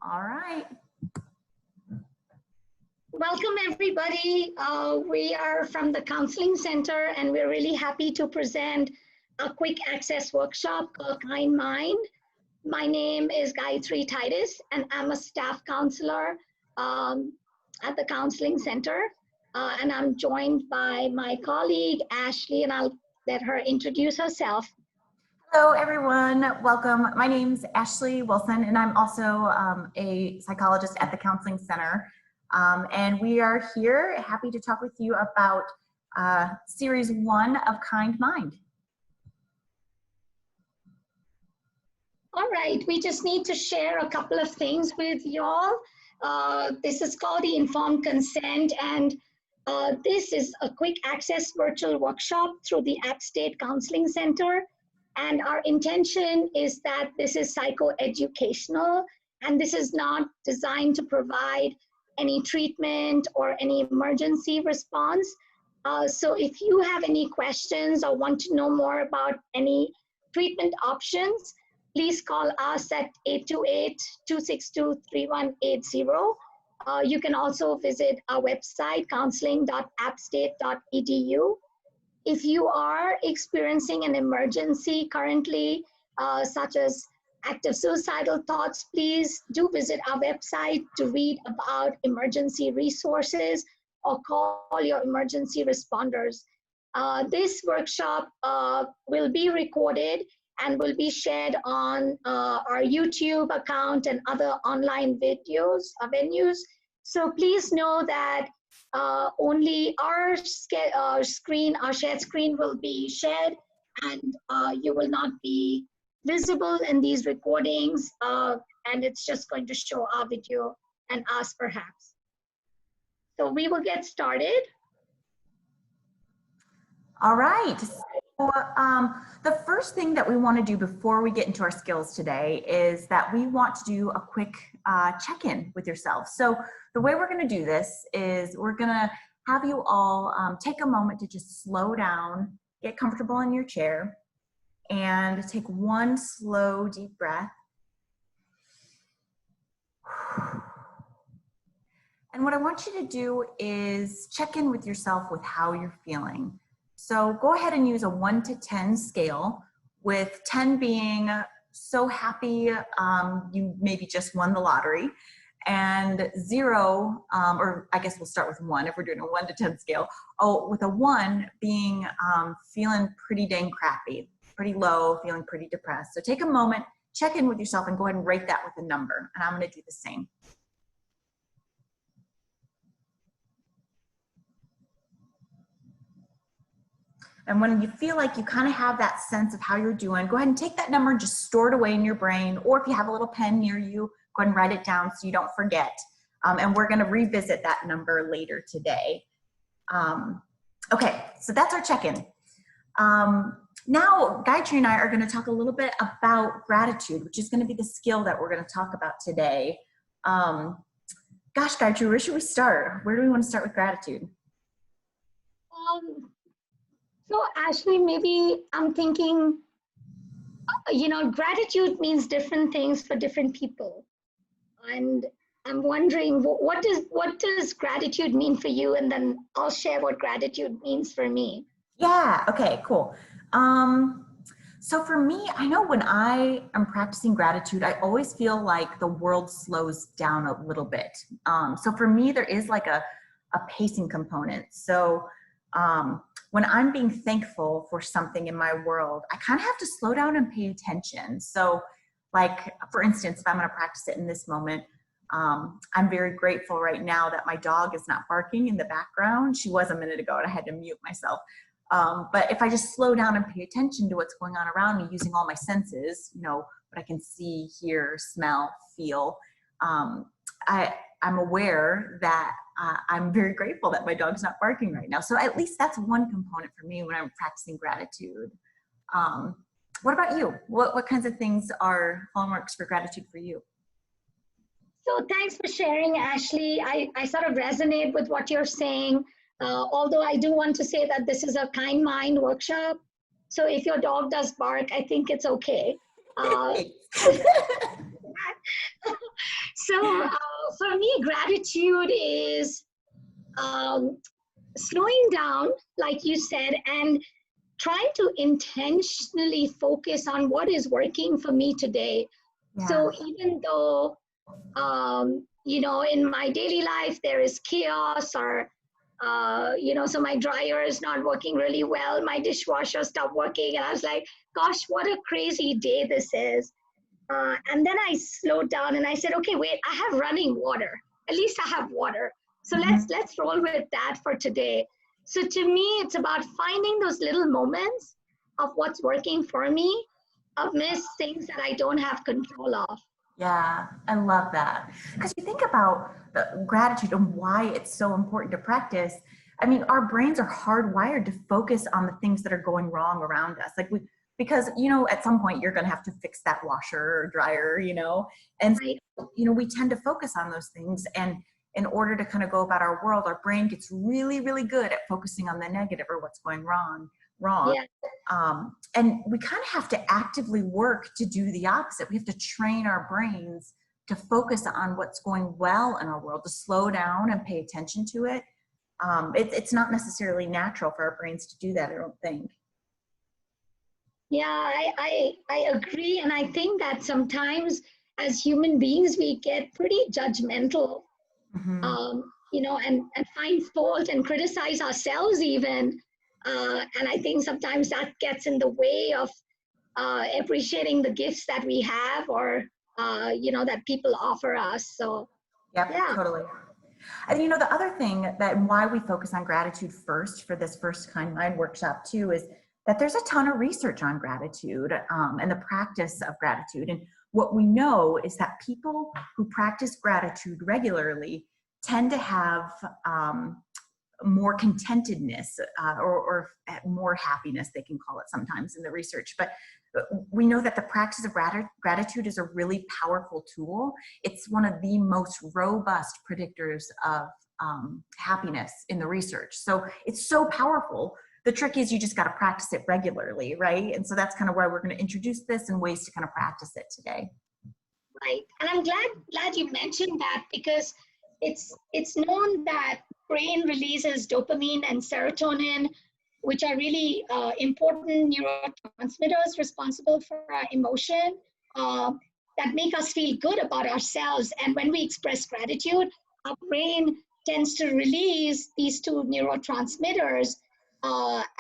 All right. Welcome, everybody. We are from the Counseling Center, and we're really happy to present a quick access workshop called Kind Mind. My name is Gayatri Titus, and I'm a staff counselor at the Counseling Center. And I'm joined by my colleague, Ashley, and I'll let her introduce herself. Hello, everyone. Welcome. My name's Ashley Wilson, and I'm also a psychologist at the Counseling Center. And we are here happy to talk with you about Series 1 of Kind Mind. All right, we just need to share a couple of things with y'all. This is called the Informed Consent, and this is a quick access virtual workshop through the App State Counseling Center. And our intention is that this is psychoeducational, and this is not designed to provide any treatment or any emergency response. So if you have any questions or want to know more about any treatment options, please call us at 828-262-3180. You can also visit our website, counseling.appstate.edu. If you are experiencing an emergency currently, such as active suicidal thoughts, please do visit our website to read about emergency resources or call your emergency responders. This workshop will be recorded and will be shared on our YouTube account and other online venues. So please know that only our shared screen will be shared, and you will not be visible in these recordings, and it's just going to show our video and us perhaps. So we will get started. All right. So, the first thing that we want to do before we get into our skills today is that we want to do a quick check-in with yourself. So the way we're going to do this is we're going to have you all take a moment to just slow down, get comfortable in your chair, and take one slow, deep breath. And what I want you to do is check in with yourself with how you're feeling. So go ahead and use a 1 to 10 scale, with 10 being so happy you maybe just won the lottery, and 0, or I guess we'll start with 1 if we're doing a 1 to 10 scale. Oh, with a 1 being feeling pretty dang crappy, pretty low, feeling pretty depressed. So take a moment, check in with yourself, and go ahead and rate that with a number. And I'm going to do the same. And when you feel like you kind of have that sense of how you're doing, go ahead and take that number and just store it away in your brain. Or if you have a little pen near you, go ahead and write it down so you don't forget. And we're going to revisit that number later today. Okay, so that's our check-in. Now, Gayatri and I are going to talk a little bit about gratitude, which is going to be the skill that we're going to talk about today. Gosh, Gayatri, where should we start? Where do we want to start with gratitude? So Ashley, maybe I'm thinking, gratitude means different things for different people. And I'm wondering, what does gratitude mean for you? And then I'll share what gratitude means for me. Yeah, okay, cool. So for me, I know when I am practicing gratitude, I always feel like the world slows down a little bit. So for me, there is like a pacing component. So when I'm being thankful for something in my world, I kind of have to slow down and pay attention. So like, for instance, if I'm going to practice it in this moment, I'm very grateful right now that my dog is not barking in the background. She was a minute ago and I had to mute myself. But if I just slow down and pay attention to what's going on around me using all my senses, what I can see, hear, smell, feel, I'm aware that I'm very grateful that my dog's not barking right now. So at least that's one component for me when I'm practicing gratitude. What about you? What kinds of things are hallmarks for gratitude for you? So thanks for sharing, Ashley. I sort of resonate with what you're saying, although I do want to say that this is a Kind Mind workshop. So if your dog does bark, I think it's okay. So for me, gratitude is slowing down, like you said, and trying to intentionally focus on what is working for me today. Yeah. So even though, in my daily life, there is chaos or, so my dryer is not working really well, my dishwasher stopped working, and I was like, gosh, what a crazy day this is. And then I slowed down and I said, okay, wait, I have running water. At least I have water. So let's roll with that for today. So to me, it's about finding those little moments of what's working for me, amidst things that I don't have control of. Yeah, I love that. Because you think about the gratitude and why it's so important to practice. I mean, our brains are hardwired to focus on the things that are going wrong around us. Because, at some point you're going to have to fix that washer or dryer, and, Right. we tend to focus on those things. And in order to kind of go about our world, our brain gets really, really good at focusing on the negative or what's going wrong. Yeah. And we kind of have to actively work to do the opposite. We have to train our brains to focus on what's going well in our world, to slow down and pay attention to it. It's not necessarily natural for our brains to do that, I don't think. Yeah, I agree. And I think that sometimes as human beings, we get pretty judgmental, and find fault and criticize ourselves even. And I think sometimes that gets in the way of appreciating the gifts that we have or, that people offer us. So, Yep, yeah. totally. And the other thing that why we focus on gratitude first for this First Kind Mind workshop too is that there's a ton of research on gratitude and the practice of gratitude. And what we know is that people who practice gratitude regularly tend to have more contentedness or more happiness, they can call it sometimes in the research. But we know that the practice of gratitude is a really powerful tool. It's one of the most robust predictors of happiness in the research. So it's so powerful. The trick is you just got to practice it regularly, right? And so that's kind of why we're going to introduce this and ways to kind of practice it today. Right. And I'm glad you mentioned that, because it's known that brain releases dopamine and serotonin, which are really important neurotransmitters responsible for our emotion, that make us feel good about ourselves. And when we express gratitude, our brain tends to release these two neurotransmitters.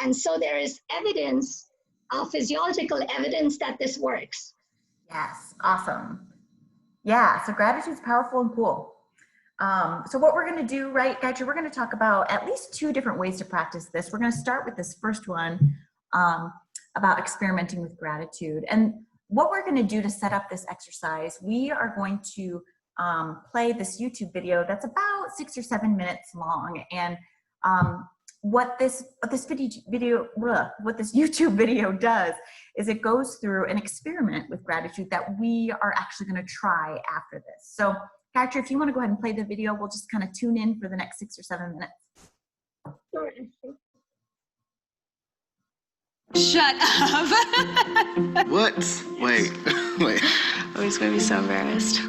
And so there is evidence, physiological evidence that this works. Yes, awesome. Yeah, so gratitude's powerful and cool. So what we're going to do, right, Gayatri, we're going to talk about at least 2 different ways to practice this. We're going to start with this first one about experimenting with gratitude. And what we're going to do to set up this exercise, we are going to play this YouTube video that's about 6 or 7 minutes long. And what this YouTube video does is it goes through an experiment with gratitude that we are actually going to try after this. So, Gayatri, if you want to go ahead and play the video, we'll just kind of tune in for the next 6 or 7 minutes. Sure. Shut up. What? Wait. Oh, he's gonna be so embarrassed.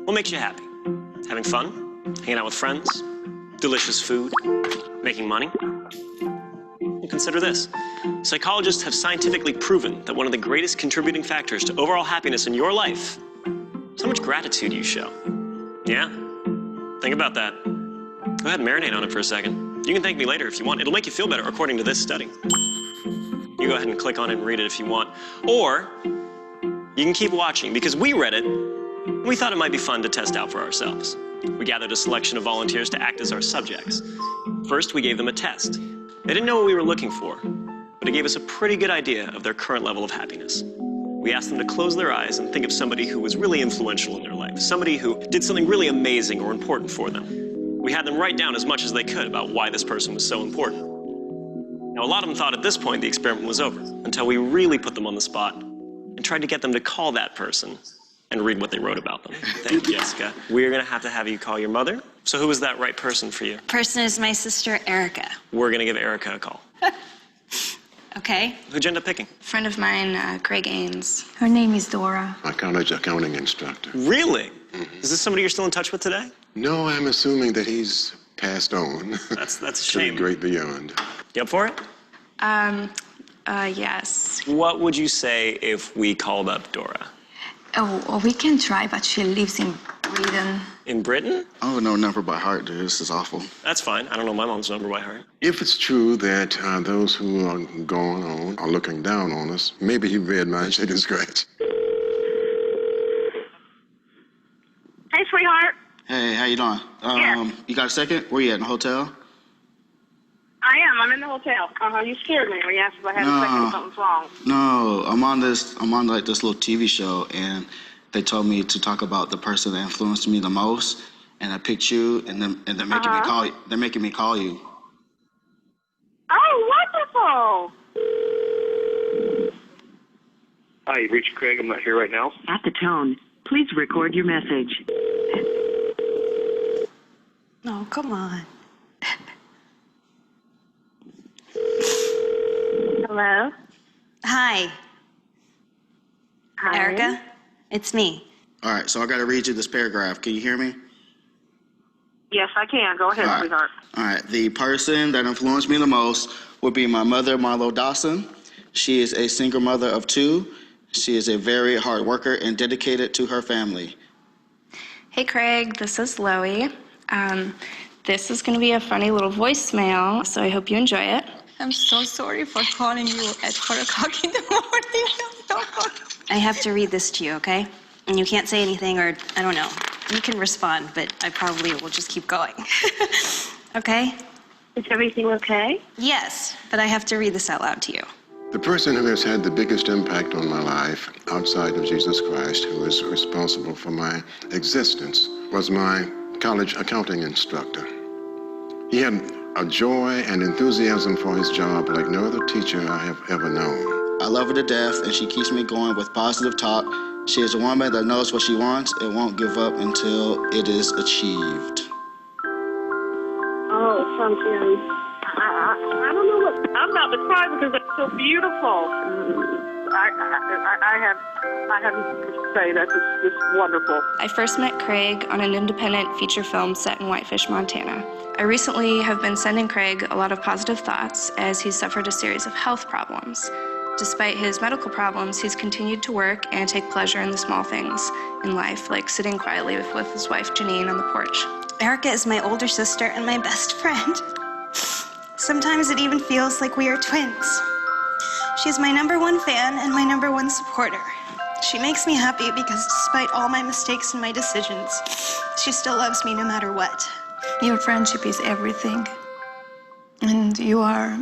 What makes you happy? Having fun? Hanging out with friends? Delicious food? Making money? Well, consider this. Psychologists have scientifically proven that one of the greatest contributing factors to overall happiness in your life is how much gratitude you show. Yeah? Think about that. Go ahead and marinate on it for a second. You can thank me later if you want. It'll make you feel better according to this study. You go ahead and click on it and read it if you want. Or you can keep watching because we read it and we thought it might be fun to test out for ourselves. We gathered a selection of volunteers to act as our subjects. First, we gave them a test. They didn't know what we were looking for, but it gave us a pretty good idea of their current level of happiness. We asked them to close their eyes and think of somebody who was really influential in their life, somebody who did something really amazing or important for them. We had them write down as much as they could about why this person was so important. Now, a lot of them thought at this point the experiment was over, until we really put them on the spot and tried to get them to call that person and read what they wrote about them. Thank you, Jessica. We're going to have you call your mother. So who is that right person for you? Person is my sister, Erica. We're going to give Erica a call. Okay. Who'd you end up picking? Friend of mine, Craig Ains. Her name is Dora. My college accounting instructor. Really? Is this somebody you're still in touch with today? No, I'm assuming that he's passed on. That's a To the shame. great beyond. You up for it? Yes. What would you say if we called up Dora? Oh, we can try, but she lives in Britain. In Britain? I don't know number by heart, dude. This is awful. That's fine. I don't know my mom's number by heart. If it's true that those who are going on are looking down on us, maybe he read my chicken scratch. Hey, sweetheart. Hey, how you doing? Yeah. You got a second? Where you at, in the hotel? I am. I'm in the hotel. You scared me when you asked if I had a second or something's wrong. No, I'm on like this little TV show, and they told me to talk about the person that influenced me the most, and I picked you, and they're making me call you. They're making me call you. Oh, wonderful. Hi, you've reached Craig. I'm not here right now. At the tone, please record your message. Oh, come on. Hello? Hi, Hi. Erica. It's me. All right, so I got to read you this paragraph. Can you hear me? Yes, I can. Go ahead, All right. sweetheart. All right. The person that influenced me the most would be my mother, Marlo Dawson. She is a single mother of 2. She is a very hard worker and dedicated to her family. Hey, Craig. This is Loie. This is going to be a funny little voicemail, so I hope you enjoy it. I'm so sorry for calling you at 4 o'clock in the morning. I have to read this to you, okay? And you can't say anything, or I don't know. You can respond, but I probably will just keep going. Okay? Is everything okay? Yes, but I have to read this out loud to you. The person who has had the biggest impact on my life outside of Jesus Christ, who is responsible for my existence, was my college accounting instructor. He had a joy and enthusiasm for his job like no other teacher I have ever known. I love her to death, and she keeps me going with positive talk. She is a woman that knows what she wants and won't give up until it is achieved. Oh, something. I don't know what. I'm about to cry because it's so beautiful. I have to say that's just wonderful. I first met Craig on an independent feature film set in Whitefish, Montana. I recently have been sending Craig a lot of positive thoughts as he's suffered a series of health problems. Despite his medical problems, he's continued to work and take pleasure in the small things in life, like sitting quietly with his wife, Janine, on the porch. Erica is my older sister and my best friend. Sometimes it even feels like we are twins. She's my #1 fan and my #1 supporter. She makes me happy because despite all my mistakes and my decisions, she still loves me no matter what. Your friendship is everything. And you are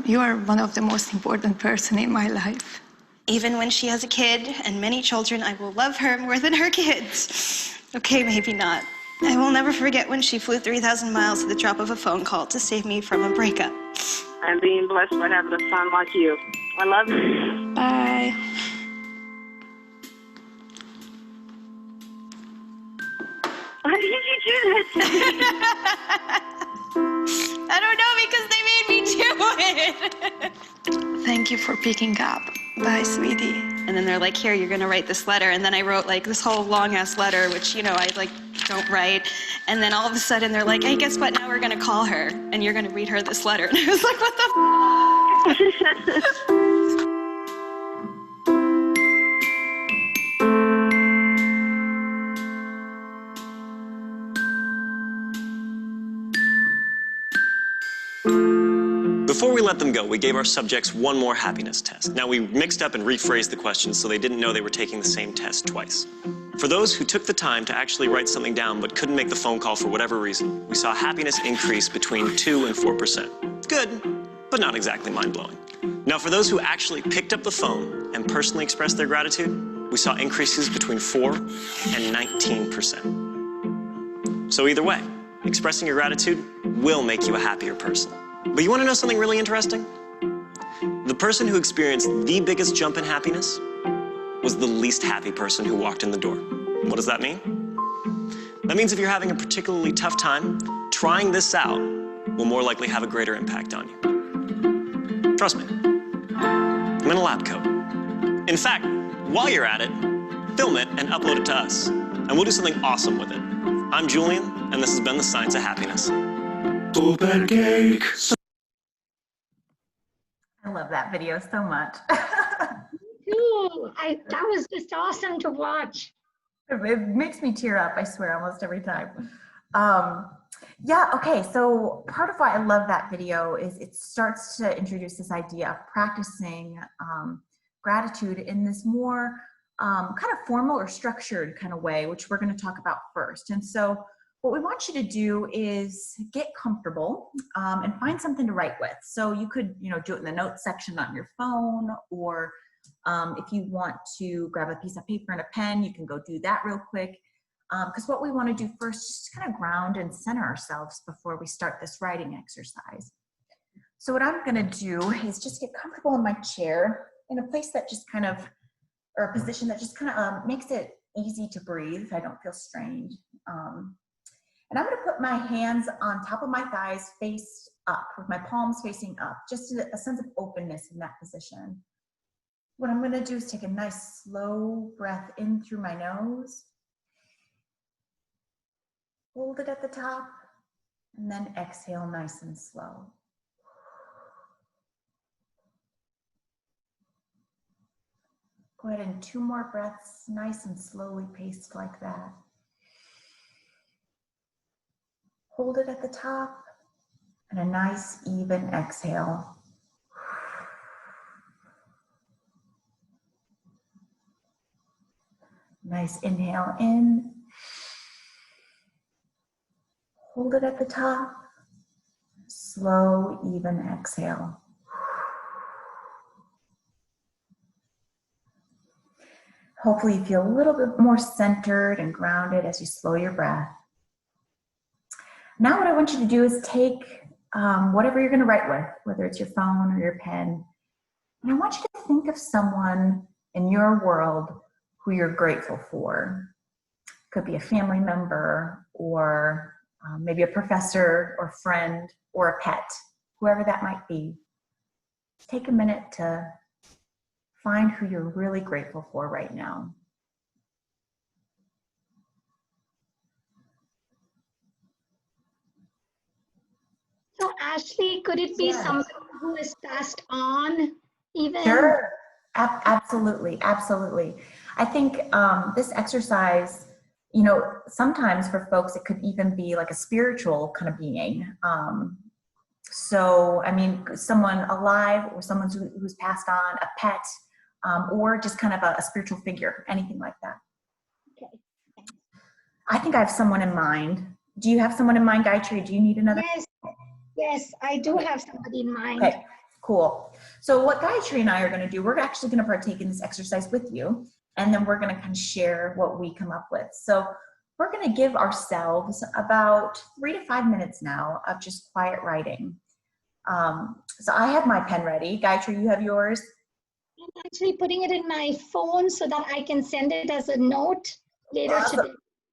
one of the most important person in my life. Even when she has a kid and many children, I will love her more than her kids. Okay, maybe not. I will never forget when she flew 3,000 miles at the drop of a phone call to save me from a breakup. And being blessed by having a son like you. I love you. Bye. Why did you do that to me? I don't know, because they made me do it. Thank you for picking up. Bye, sweetie. And then they're like, here, you're gonna write this letter. And then I wrote like this whole long ass letter, which, you know, I like don't write. And then all of a sudden they're like, hey, guess what? Now we're gonna call her and you're gonna read her this letter. And I was like, what the Before we let them go, we gave our subjects one more happiness test. Now, we mixed up and rephrased the questions so they didn't know they were taking the same test twice. For those who took the time to actually write something down but couldn't make the phone call for whatever reason, we saw happiness increase between 2 and 4%. Good, but not exactly mind-blowing. Now, for those who actually picked up the phone and personally expressed their gratitude, we saw increases between 4 and 19%. So either way, expressing your gratitude will make you a happier person. But you want to know something really interesting? The person who experienced the biggest jump in happiness was the least happy person who walked in the door. What does that mean? That means if you're having a particularly tough time, trying this out will more likely have a greater impact on you. Trust me. I'm in a lab coat. In fact, while you're at it, film it and upload it to us, and we'll do something awesome with it. I'm Julian, and this has been The Science of Happiness. Open cake. I love that video so much. Ooh, that was just awesome to watch. It makes me tear up, I swear, almost every time. Yeah, okay, so part of why I love that video is it starts to introduce this idea of practicing gratitude in this more kind of formal or structured kind of way, which we're going to talk about first. And so what we want you to do is get comfortable and find something to write with. So you could, do it in the notes section on your phone, or if you want to grab a piece of paper and a pen, you can go do that real quick. Because what we want to do first is just kind of ground and center ourselves before we start this writing exercise. So what I'm going to do is just get comfortable in my chair in a place that just kind of, or a position that just kind of makes it easy to breathe. I don't feel strained. And I'm going to put my hands on top of my thighs, face up, with my palms facing up, just a sense of openness in that position. What I'm going to do is take a nice slow breath in through my nose. Hold it at the top, and then exhale nice and slow. Go ahead and 2 more breaths, nice and slowly paced like that. Hold it at the top, and a nice even exhale. Nice inhale in. Hold it at the top. Slow, even exhale. Hopefully you feel a little bit more centered and grounded as you slow your breath. Now what I want you to do is take whatever you're going to write with, whether it's your phone or your pen, and I want you to think of someone in your world who you're grateful for. Could be a family member, or maybe a professor or friend or a pet, whoever that might be. Take a minute to find who you're really grateful for right now. So Ashley, could it be someone who is passed on even? Sure, absolutely, absolutely. I think this exercise, sometimes for folks, it could even be like a spiritual kind of being. So, I mean, someone alive or someone who's passed on, a pet, or just kind of a spiritual figure, anything like that. Okay. I think I have someone in mind. Do you have someone in mind, Gayatri? Do you need another? Yes, I do have somebody in mind. Okay, cool. So what Gayatri and I are going to do, we're actually going to partake in this exercise with you, and then we're going to kind of share what we come up with. So we're going to give ourselves about 3 to 5 minutes now of just quiet writing. So I have my pen ready. Gayatri, you have yours? I'm actually putting it in my phone so that I can send it as a note later today.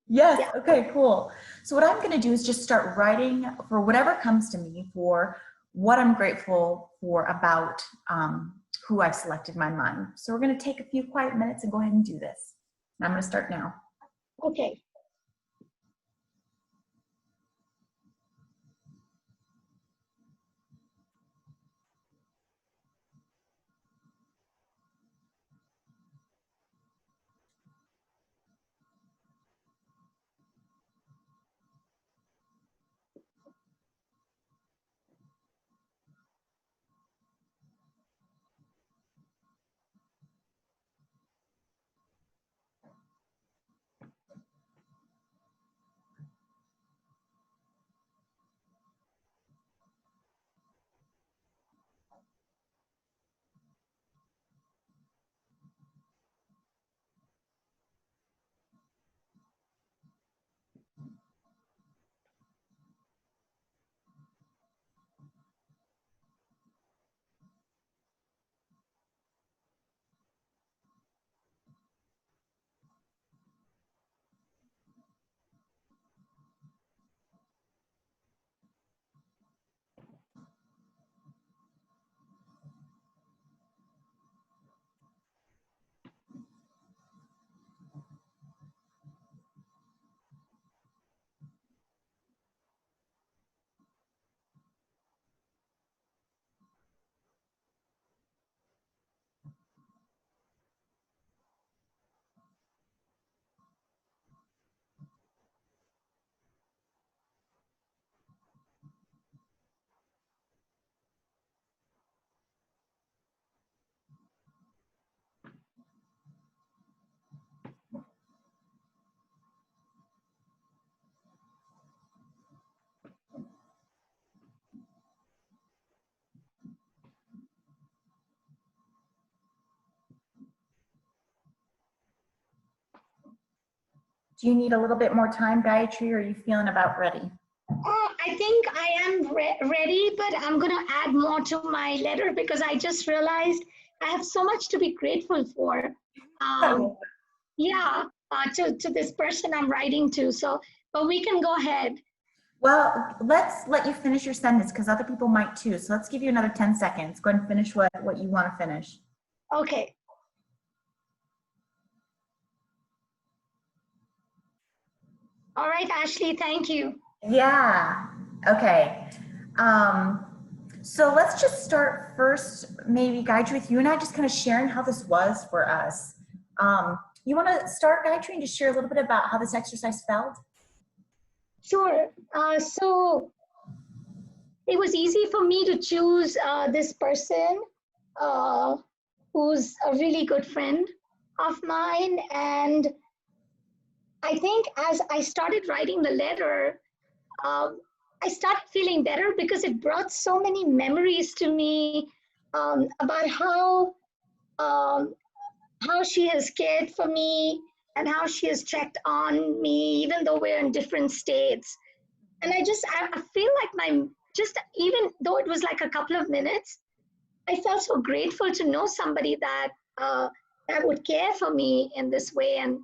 Yes, yeah. Okay, cool. So what I'm going to do is just start writing for whatever comes to me, for what I'm grateful for about who I've selected in my mind. So we're going to take a few quiet minutes and go ahead and do this. And I'm going to start now. Okay. Do you need a little bit more time, Gayatri, or are you feeling about ready? I think I am ready, but I'm going to add more to my letter because I just realized I have so much to be grateful for. Yeah, to this person I'm writing to. So, but we can go ahead. Well, let's let you finish your sentence because other people might too. So let's give you another 10 seconds. Go ahead and finish what you want to finish. Okay. All right, Ashley, thank you. Yeah, okay. So let's just start first, maybe Gayatri, with you and I just kind of sharing how this was for us. You want to start, Gayatri, and just share a little bit about how this exercise felt? Sure. So it was easy for me to choose this person who's a really good friend of mine. And I think as I started writing the letter, I started feeling better because it brought so many memories to me about how she has cared for me and how she has checked on me, even though we're in different states. And I feel like even though it was like a couple of minutes, I felt so grateful to know somebody that would care for me in this way. And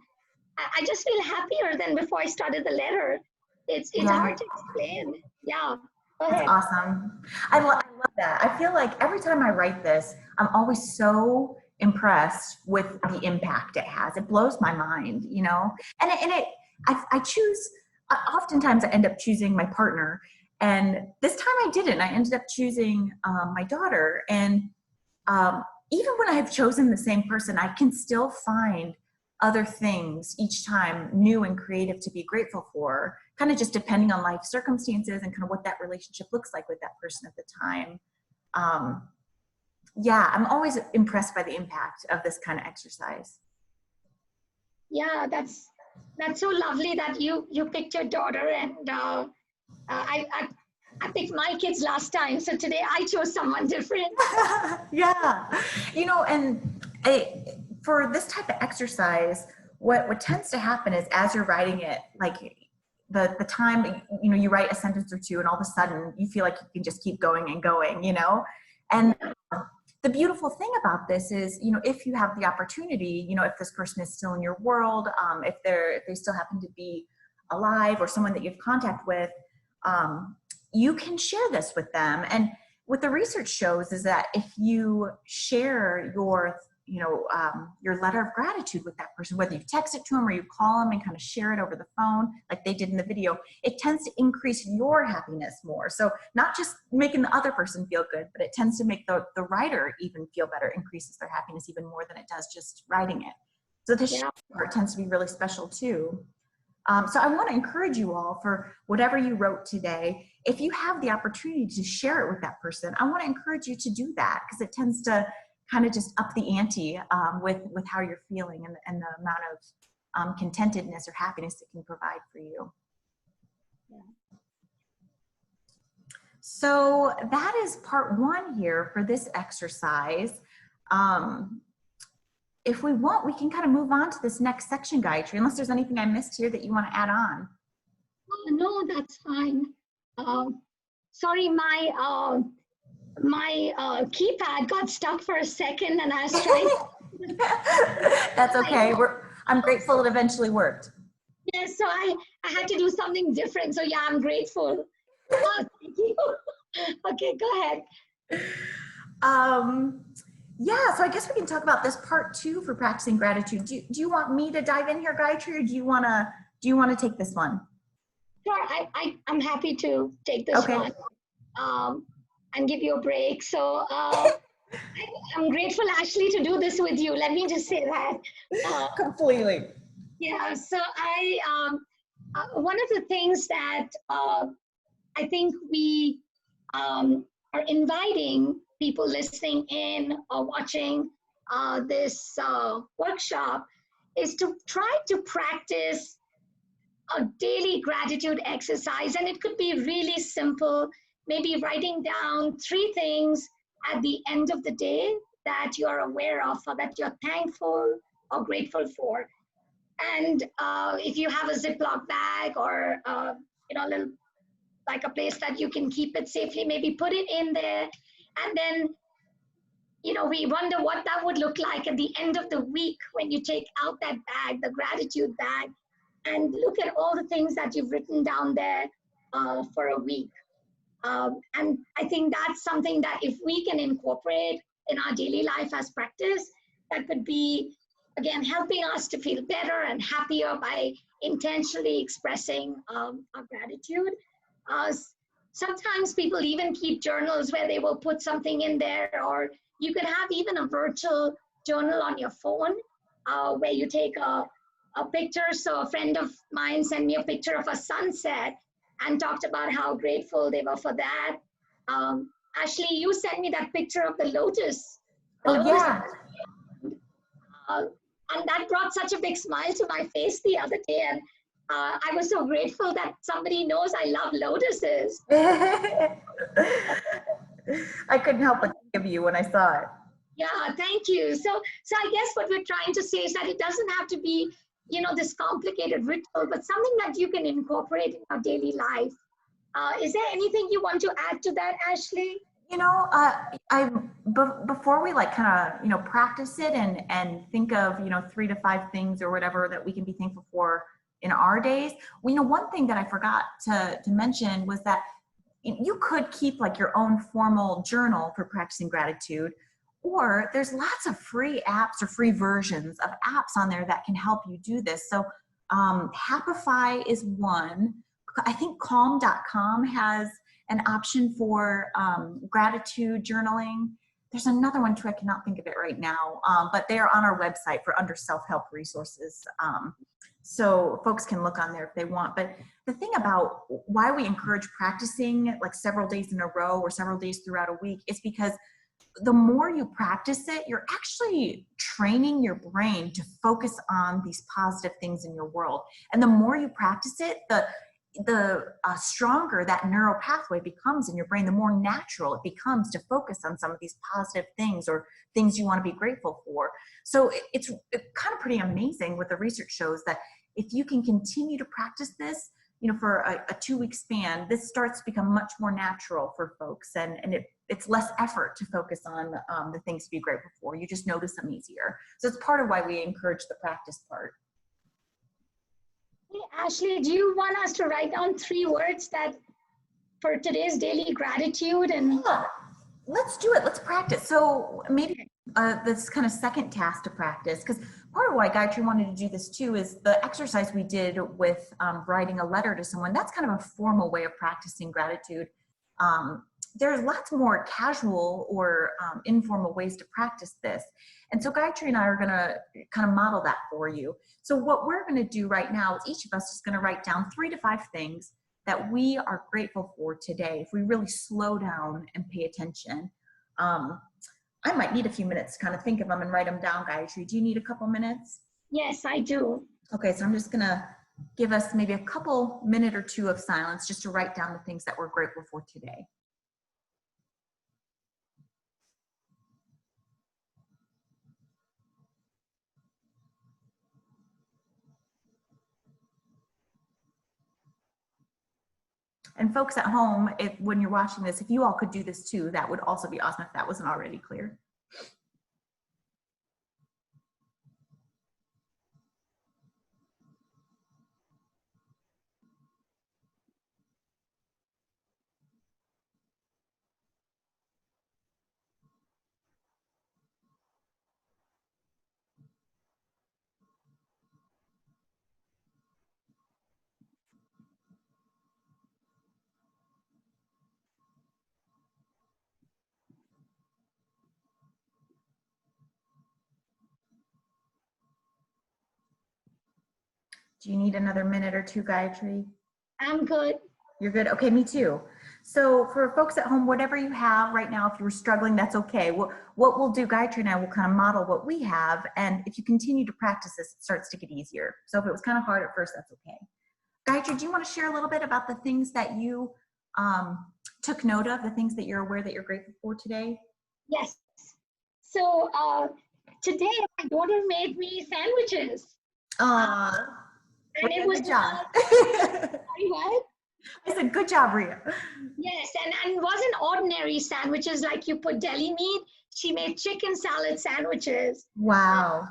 I just feel happier than before I started the letter. It's hard to explain. Yeah. Go ahead. That's awesome. I love that. I feel like every time I write this, I'm always so impressed with the impact it has. It blows my mind, you know? And I choose, oftentimes I end up choosing my partner. And this time I didn't. I ended up choosing my daughter. And even when I have chosen the same person, I can still find other things each time, new and creative, to be grateful for, kind of just depending on life circumstances and kind of what that relationship looks like with that person at the time. Yeah, I'm always impressed by the impact of this kind of exercise. Yeah, that's so lovely that you picked your daughter, and I picked my kids last time, so today I chose someone different. Yeah, you know, and for this type of exercise, what tends to happen is as you're writing it, like the time, you know, you write a sentence or two and all of a sudden you feel like you can just keep going and going, you know? And the beautiful thing about this is, you know, if you have the opportunity, you know, if this person is still in your world, if they still happen to be alive or someone that you have contact with, you can share this with them. And what the research shows is that if you share your, you know, your letter of gratitude with that person, whether you text it to them or you call them and kind of share it over the phone like they did in the video, it tends to increase your happiness more. So not just making the other person feel good, but it tends to make the writer even feel better, increases their happiness even more than it does just writing it. So this part tends to be really special too. So I want to encourage you all, for whatever you wrote today, if you have the opportunity to share it with that person, I want to encourage you to do that, because it tends to kind of just up the ante with how you're feeling and the amount of contentedness or happiness it can provide for you. Yeah. So that is part one here for this exercise. If we want, we can kind of move on to this next section, Gayatri, unless there's anything I missed here that you want to add on. No, that's fine. Sorry, my keypad got stuck for a second and I was trying. That's okay. I'm grateful it eventually worked. Yes, so I had to do something different. So yeah, I'm grateful. Thank you. Okay, go ahead. Yeah, so I guess we can talk about this part two for practicing gratitude. Do you want me to dive in here, Gayatri, or do you want to take this one? Sure, I'm happy to take this one and give you a break. So I'm grateful, Ashley, to do this with you. Let me just say that. Completely. Yeah, so one of the things that I think we are inviting people listening in or watching this workshop is to try to practice a daily gratitude exercise. And it could be really simple, maybe writing down 3 things at the end of the day that you're aware of or that you're thankful or grateful for. And if you have a Ziploc bag or little, like a place that you can keep it safely, maybe put it in there. And then, we wonder what that would look like at the end of the week when you take out that bag, the gratitude bag, and look at all the things that you've written down there for a week. And I think that's something that if we can incorporate in our daily life as practice, that could be, again, helping us to feel better and happier by intentionally expressing our gratitude. Sometimes people even keep journals where they will put something in there, or you could have even a virtual journal on your phone where you take a picture. So a friend of mine sent me a picture of a sunset and talked about how grateful they were for that. Ashley, you sent me that picture of the lotus. Yeah. And that brought such a big smile to my face the other day. And I was so grateful that somebody knows I love lotuses. I couldn't help but think of you when I saw it. Yeah, thank you. So I guess what we're trying to say is that it doesn't have to be, this complicated ritual, but something that you can incorporate in your daily life. Is there anything you want to add to that, Ashley? Before we kind of, practice it and think of, 3 to 5 things or whatever that we can be thankful for in our days. One thing that I forgot to mention was that you could keep your own formal journal for practicing gratitude, or there's lots of free apps or free versions of apps on there that can help you do this. So Happify is one. I think calm.com has an option for gratitude journaling. There's another one too, I cannot think of it right now, but they are on our website under self-help resources. So folks can look on there if they want. But the thing about why we encourage practicing several days in a row or several days throughout a week is because the more you practice it, you're actually training your brain to focus on these positive things in your world. And the more you practice it, the stronger that neural pathway becomes in your brain, the more natural it becomes to focus on some of these positive things or things you want to be grateful for. So it's kind of pretty amazing what the research shows, that if you can continue to practice this, for a 2-week span, this starts to become much more natural for folks, and it's less effort to focus on the things to be grateful for. You just notice them easier. So it's part of why we encourage the practice part. Hey, Ashley, do you want us to write down 3 words that for today's daily gratitude? And yeah, let's do it. Let's practice. So maybe this kind of second task to practice, because part of why Gayatri wanted to do this too is the exercise we did with writing a letter to someone. That's kind of a formal way of practicing gratitude. There's lots more casual or informal ways to practice this. And so Gayatri and I are gonna kind of model that for you. So what we're gonna do right now is each of us is gonna write down 3 to 5 things that we are grateful for today, if we really slow down and pay attention. I might need a few minutes to kind of think of them and write them down, Gayatri. Do you need a couple minutes? Yes, I do. Okay, so I'm just gonna give us maybe a couple minute or 2 of silence just to write down the things that we're grateful for today. And folks at home, when you're watching this, if you all could do this too, that would also be awesome if that wasn't already clear. Do you need another minute or 2, Gayatri? I'm good. You're good? Okay, me too. So for folks at home, whatever you have right now, if you were struggling, that's okay. What we'll do, Gayatri and I will kind of model what we have, and if you continue to practice this, it starts to get easier. So if it was kind of hard at first, that's okay. Gayatri, do you want to share a little bit about the things that you took note of, the things that you're aware that you're grateful for today? Yes. So today, my daughter made me sandwiches. Aw. And it was Good job. sorry, what? I said, good job, Ria. Yes, and it wasn't ordinary sandwiches like you put deli meat. She made chicken salad sandwiches. Wow.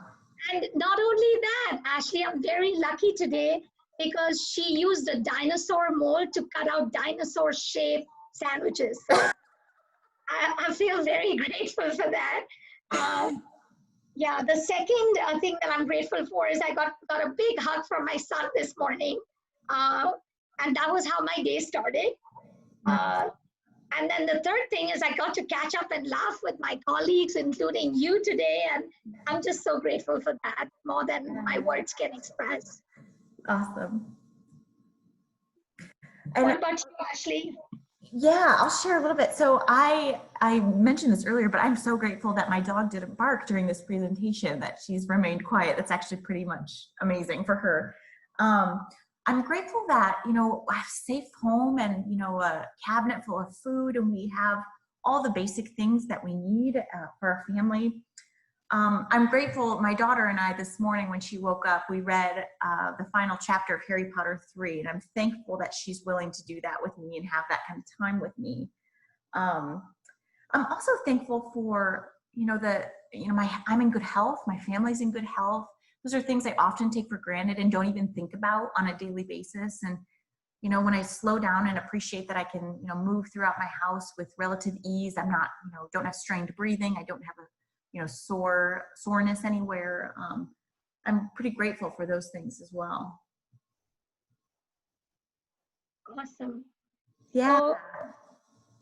And not only that, Ashley, I'm very lucky today because she used a dinosaur mold to cut out dinosaur-shaped sandwiches. So I feel very grateful for that. Yeah, the second thing that I'm grateful for is I got a big hug from my son this morning. And that was how my day started. And then the third thing is I got to catch up and laugh with my colleagues, including you today. And I'm just so grateful for that, more than my words can express. Awesome. What about you, Ashley? Yeah, I'll share a little bit. So I mentioned this earlier, but I'm so grateful that my dog didn't bark during this presentation, that she's remained quiet. That's actually pretty much amazing for her. I'm grateful that, I have a safe home and, a cabinet full of food, and we have all the basic things that we need for our family. I'm grateful, my daughter and I this morning when she woke up, we read the final chapter of Harry Potter 3, and I'm thankful that she's willing to do that with me and have that kind of time with me. I'm also thankful for, I'm in good health, my family's in good health. Those are things I often take for granted and don't even think about on a daily basis. And, when I slow down and appreciate that I can, move throughout my house with relative ease, I'm not, don't have strained breathing, I don't have a, soreness anywhere. I'm pretty grateful for those things as well. Awesome. Yeah. So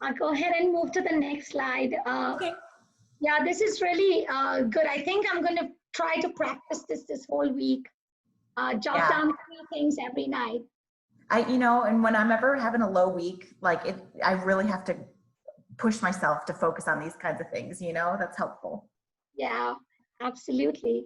I'll go ahead and move to the next slide. Okay. Yeah, this is really good. I think I'm going to try to practice this whole week. Jot down 3 things every night. And when I'm ever having a low week, I really have to push myself to focus on these kinds of things, that's helpful. Yeah, absolutely.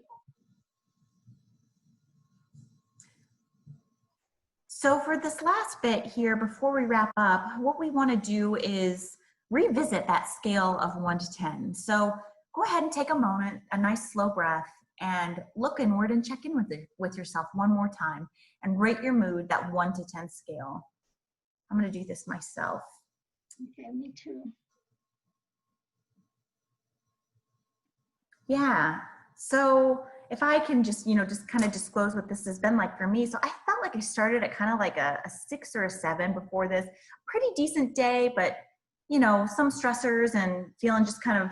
So for this last bit here, before we wrap up, what we want to do is revisit that scale of 1 to 10. So go ahead and take a moment, a nice slow breath, and look inward and check in with yourself one more time and rate your mood, that 1 to 10 scale. I'm going to do this myself. Okay, me too. Yeah. So if I can just kind of disclose what this has been like for me. So I felt like I started at kind of like a 6 or a 7 before this. Pretty decent day, but some stressors and feeling just kind of,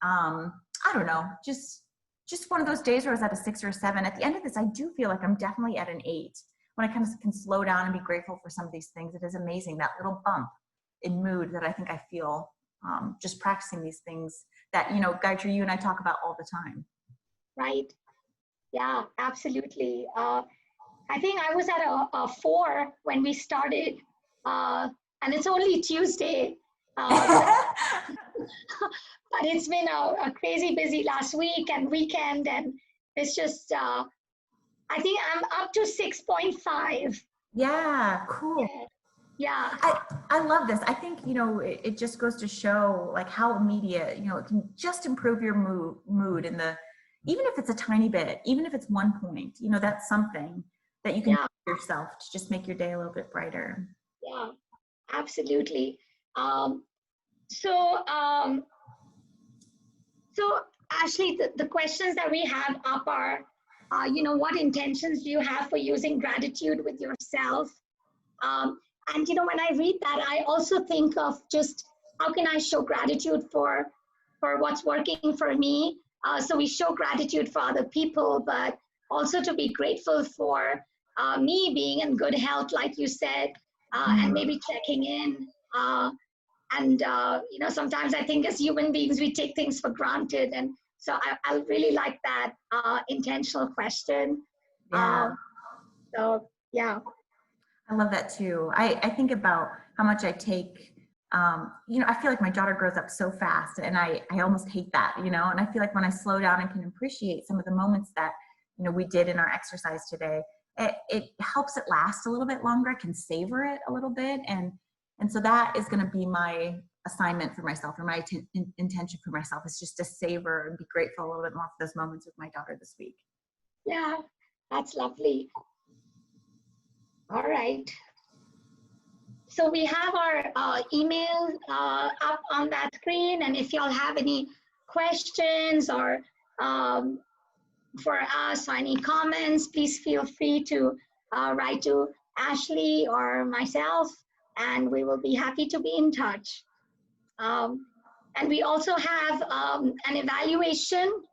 I don't know, just one of those days where I was at a 6 or a 7. At the end of this, I do feel like I'm definitely at an 8. When I kind of can slow down and be grateful for some of these things, it is amazing, that little bump in mood that I think I feel just practicing these things that, Gayatri, you and I talk about all the time. Right. Yeah, absolutely. I think I was at a 4 when we started, and it's only Tuesday. But it's been a crazy busy last week and weekend, and it's just, I think I'm up to 6.5. Yeah, cool. Yeah. I love this. I think, it just goes to show like how immediate, it can just improve your mood and even if it's a tiny bit, even if it's 1 point, that's something that you can do yourself to just make your day a little bit brighter. Yeah, absolutely. So Ashley, the questions that we have up are, what intentions do you have for using gratitude with yourself? And, when I read that, I also think of just how can I show gratitude for what's working for me? So we show gratitude for other people, but also to be grateful for me being in good health, like you said, and maybe checking in. And sometimes I think as human beings, we take things for granted. And so I really like that intentional question. Yeah. So, yeah. I love that too. I think about how much I take, I feel like my daughter grows up so fast and I almost hate that, and I feel like when I slow down and can appreciate some of the moments that, we did in our exercise today, it helps it last a little bit longer. I can savor it a little bit. And so that is going to be my assignment for myself, or my intention for myself, is just to savor and be grateful a little bit more for those moments with my daughter this week. Yeah, That's lovely. All right. So we have our email up on that screen, and if y'all have any questions or for us or any comments, please feel free to write to Ashley or myself, and we will be happy to be in touch. And we also have an evaluation.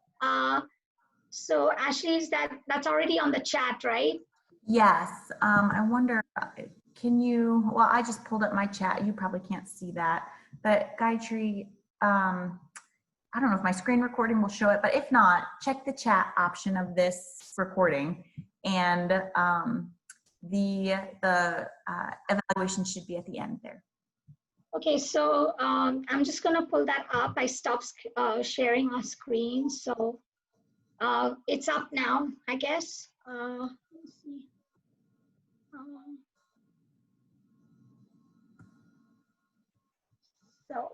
So Ashley, that's already on the chat, right? Yes. I wonder, can you, well, I just pulled up my chat. You probably can't see that, but Gayatri, I don't know if my screen recording will show it, but if not, check the chat option of this recording, and the evaluation should be at the end there. Okay, so I'm just gonna pull that up. I stopped sharing our screen, so it's up now, I guess. Let's see. So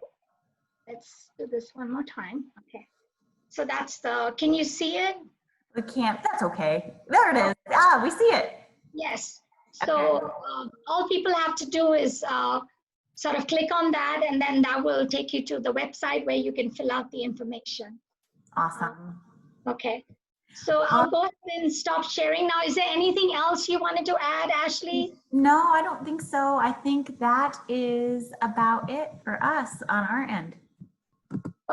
let's do this one more time. Okay. So that's the, can you see it? We can't, that's okay. There it is. Ah, we see it. Yes. So all people have to do is sort of click on that, and then that will take you to the website where you can fill out the information. Awesome. Okay. So I'll go ahead and stop sharing now. Is there anything else you wanted to add, Ashley? No, I don't think so. I think that is about it for us on our end.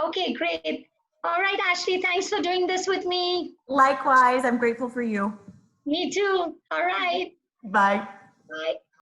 Okay, great. All right, Ashley, thanks for doing this with me. Likewise, I'm grateful for you. Me too. All right. Bye. Bye.